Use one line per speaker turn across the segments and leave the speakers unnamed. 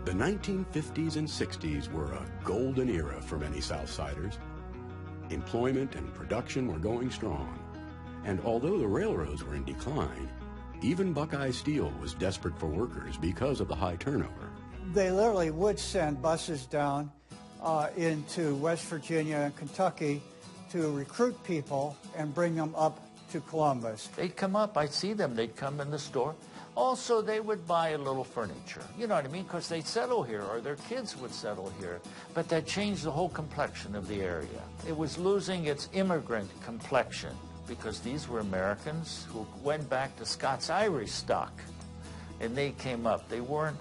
The 1950s and 60s were a golden era for many Southsiders. Employment and production were going strong. And although the railroads were in decline, even Buckeye Steel was desperate for workers because of the high turnover.
They literally would send buses down into West Virginia and Kentucky to recruit people and bring them up to Columbus.
They'd come up, I'd see them, they'd come in the store. Also, they would buy a little furniture, you know what I mean, because they'd settle here, or their kids would settle here. But that changed the whole complexion of the area. It was losing its immigrant complexion, because these were Americans who went back to Scots-Irish stock, and they came up. They weren't,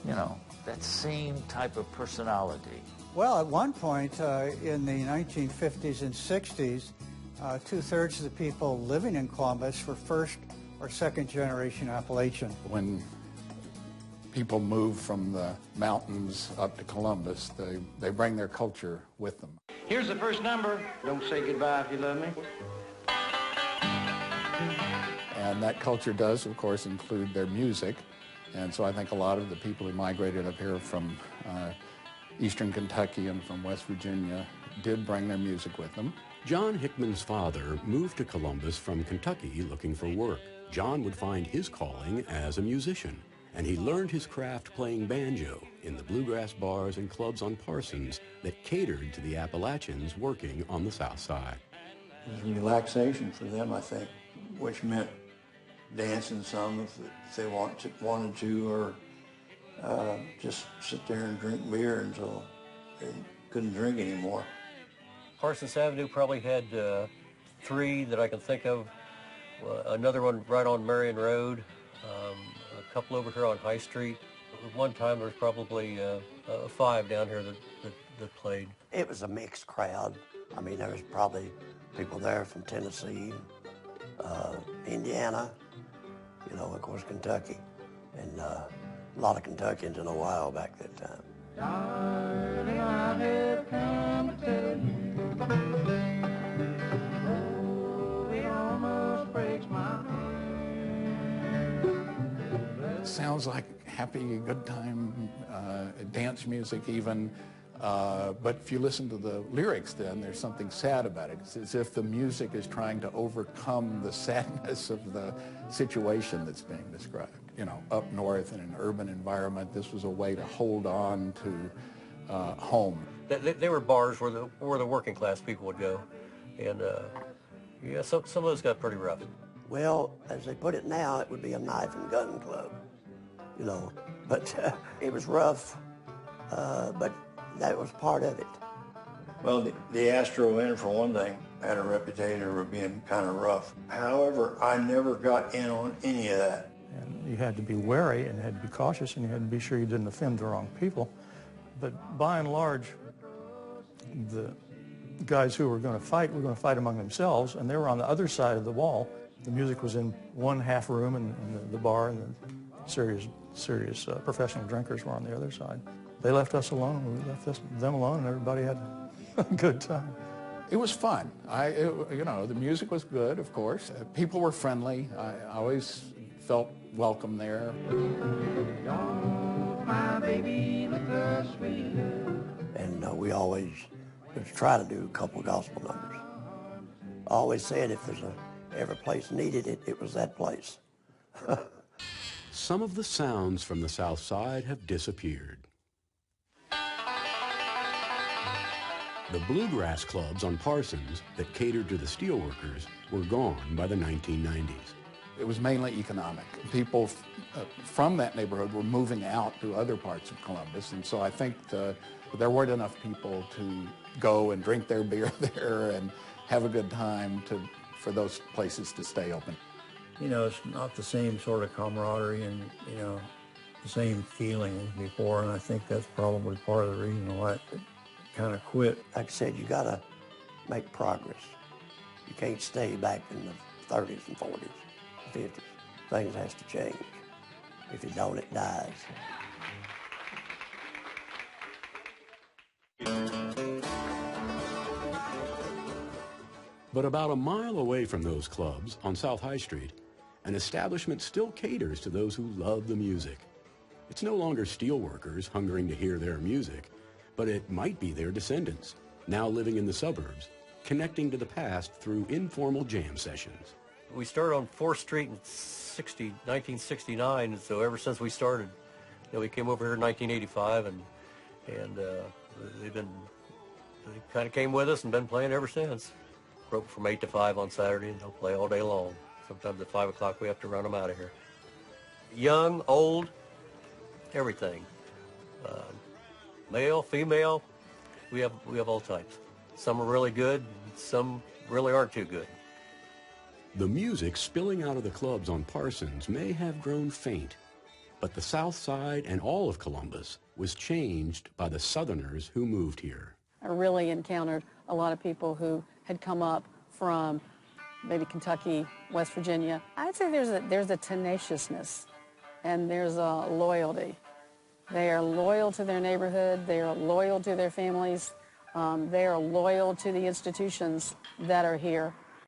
you know, that same type of personality.
Well, at one point in the 1950s and 60s, two-thirds of the people living in Columbus were first or second generation Appalachian.
When people move from the mountains up to Columbus, they bring their culture with them.
Here's the first number. Don't say goodbye if you love me.
And that culture does, of course, include their music. And so I think a lot of the people who migrated up here from eastern Kentucky and from West Virginia did bring their music with them.
John Hickman's father moved to Columbus from Kentucky looking for work. John would find his calling as a musician, and he learned his craft playing banjo in the bluegrass bars and clubs on Parsons that catered to the Appalachians working on the South Side.
It was relaxation for them, I think, which meant dancing some if they wanted to, or just sit there and drink beer until they couldn't drink anymore.
Parsons Avenue probably had 3 that I can think of. Another one right on Marion Road, a couple over here on High Street. At one time there was probably 5 down here that played.
It was a mixed crowd. I mean, there was probably people there from Tennessee, Indiana, you know, of course, Kentucky, and a lot of Kentuckians in Ohio back that time.
Darling, I have come to tell you, oh, it almost breaks my heart.
It sounds like happy, good time, dance music even. But if you listen to the lyrics then, there's something sad about it. It's as if the music is trying to overcome the sadness of the situation that's being described. You know, up north in an urban environment, this was a way to hold on to home.
They were bars where the working class people would go. And yeah, some of those got pretty rough.
Well, as they put it now, it would be a knife and gun club, you know. But it was rough, but that was part of it.
Well, the Astro Inn, for one thing, had a reputation for being kind of rough. However, I never got in on any of that.
And you had to be wary and had to be cautious and you had to be sure you didn't offend the wrong people. But by and large, the guys who were going to fight among themselves, and they were on the other side of the wall. The music was in one half room, and the bar and the serious professional drinkers were on the other side. They left us alone, and we left them alone, and everybody had a good time.
It was fun. You know, the music was good, of course. People were friendly. I always felt welcome there.
And we always would try to do a couple gospel numbers. I always said if there's every place needed it, it was that place.
Some of the sounds from the South Side have disappeared. The bluegrass clubs on Parsons that catered to the steelworkers were gone by the 1990s.
It was mainly economic. People from that neighborhood were moving out to other parts of Columbus, and so I think there weren't enough people to go and drink their beer there and have a good time for those places to stay open.
You know, it's not the same sort of camaraderie and, you know, the same feeling as before, and I think that's probably part of the reason why it kind of quit.
Like I said, you got to make progress. You can't stay back in the 30s and 40s, 50s. Things has to change. If you don't, it dies.
But about a mile away from those clubs on South High Street, an establishment still caters to those who love the music. It's no longer steelworkers hungering to hear their music, but it might be their descendants, now living in the suburbs, connecting to the past through informal jam sessions.
We started on 4th Street in 1969, so ever since we started, we came over here in 1985, and they kind of came with us and been playing ever since. Broke from 8 to 5 on Saturday, and they'll play all day long. Sometimes at 5 o'clock we have to run them out of here. Young, old, everything. Male, female, we have all types. Some are really good, some really aren't too good.
The music spilling out of the clubs on Parsons may have grown faint, but the South Side and all of Columbus was changed by the Southerners who moved here.
I really encountered a lot of people who had come up from maybe Kentucky, West Virginia. I'd say there's a tenaciousness and there's a loyalty. They are loyal to their neighborhood, they are loyal to their families, they are loyal to the institutions that are here.